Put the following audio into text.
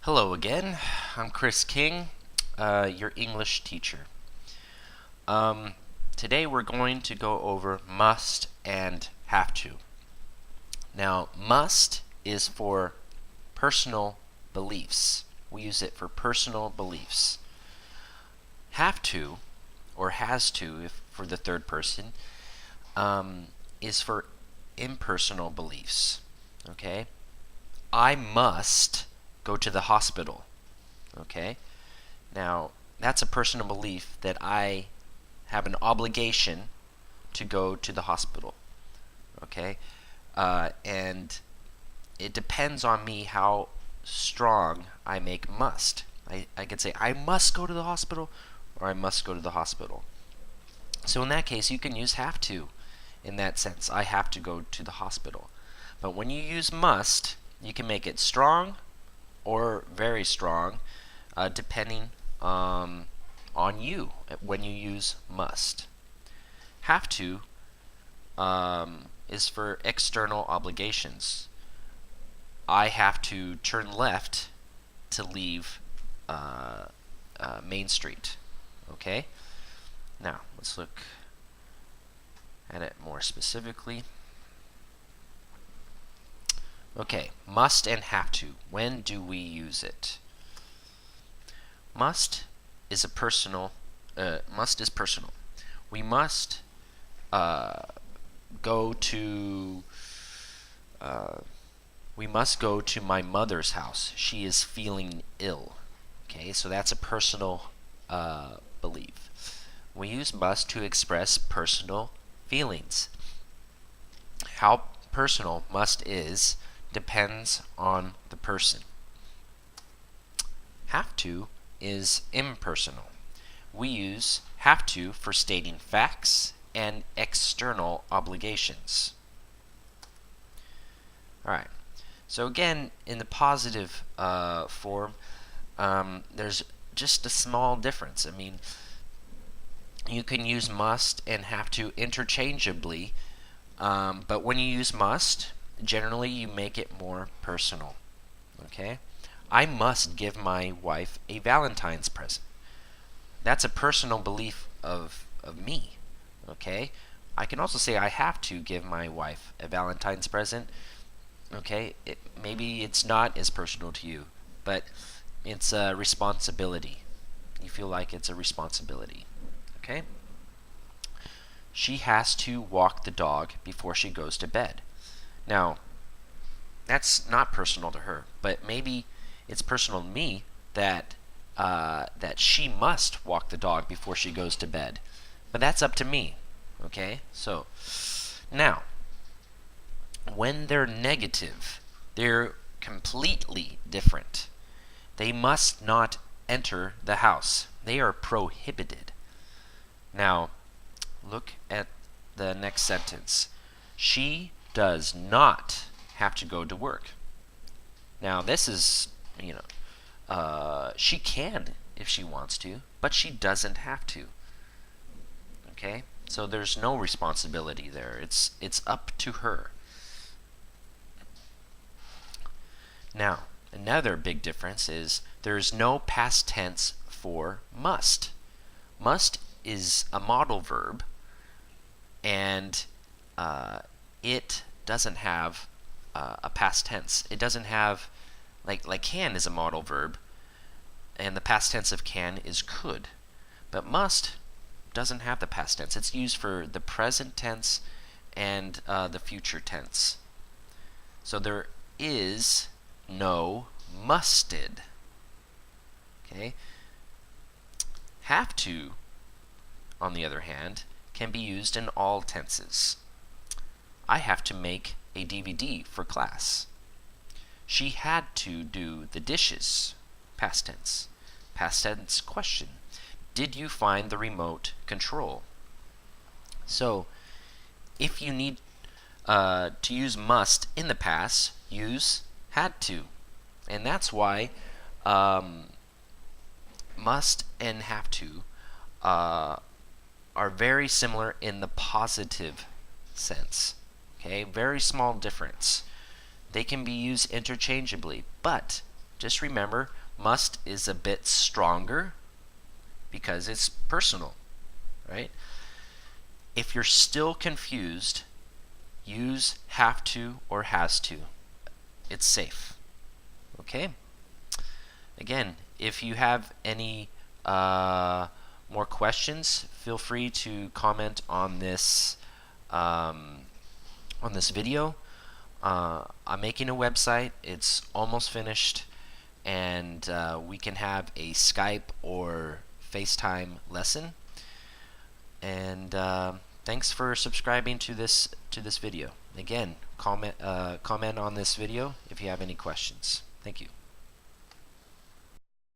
Hello again. I'm Chris King, your English teacher. Today we're going to go over must and have to. Now, must is for personal beliefs. We use it for personal beliefs. Have to, or has to, if for the third person, is for impersonal beliefs. Okay? I must go to the hospital. Okay? Now, that's a personal belief that I have an obligation to go to the hospital. Okay? And it depends on me how strong I make must. I could say, I must go to the hospital, or I must go to the hospital. So in that case, you can use have to in that sense. I have to go to the hospital. But when you use must, you can make it strong or very strong, depending on you when you use must. Have to is for external obligations. I have to turn left to leave Main Street. Okay? Now, let's look at it more specifically. Okay, must and have to. When do we use it? Must is personal. We must go to my mother's house. She is feeling ill. Okay, so that's a personal belief. We use must to express personal feelings. How personal must is depends on the person. Have to is impersonal. We use have to for stating facts and external obligations. Alright, so again, in the positive form, there's just a small difference. I mean, you can use must and have to interchangeably, but when you use must, generally you make it more personal. Okay? I must give my wife a Valentine's present. That's a personal belief of me. Okay? I can also say I have to give my wife a Valentine's present. Okay? Maybe it's not as personal to you, but it's a responsibility. You feel like it's a responsibility. Okay? She has to walk the dog before she goes to bed. Now, that's not personal to her, but maybe it's personal to me that that she must walk the dog before she goes to bed. But that's up to me. Okay? So, now, when they're negative, they're completely different. They must not enter the house. They are prohibited. Now, look at the next sentence. She does not have to go to work. Now, this is, she can if she wants to, but she doesn't have to. Okay? So there's no responsibility there. It's up to her. Now, another big difference is there's no past tense for must. Must is a modal verb, and it doesn't have a past tense. It doesn't have, like can is a modal verb, and the past tense of can is could. But must doesn't have the past tense. It's used for the present tense and the future tense. So there is no musted. Okay? Have to, on the other hand, can be used in all tenses. I have to make a DVD for class. She had to do the dishes. Past tense. Past tense question. Did you find the remote control? So, if you need to use must in the past, use had to. And that's why must and have to are very similar in the positive sense. Okay, very small difference. They can be used interchangeably, but just remember must is a bit stronger because it's personal, right? If you're still confused, use have to or has to. It's safe. Okay? Again, if you have any more questions, feel free to comment on this video. I'm making a website. It's almost finished, and we can have a Skype or FaceTime lesson. And thanks for subscribing to this video. Again, comment on this video if you have any questions. Thank you.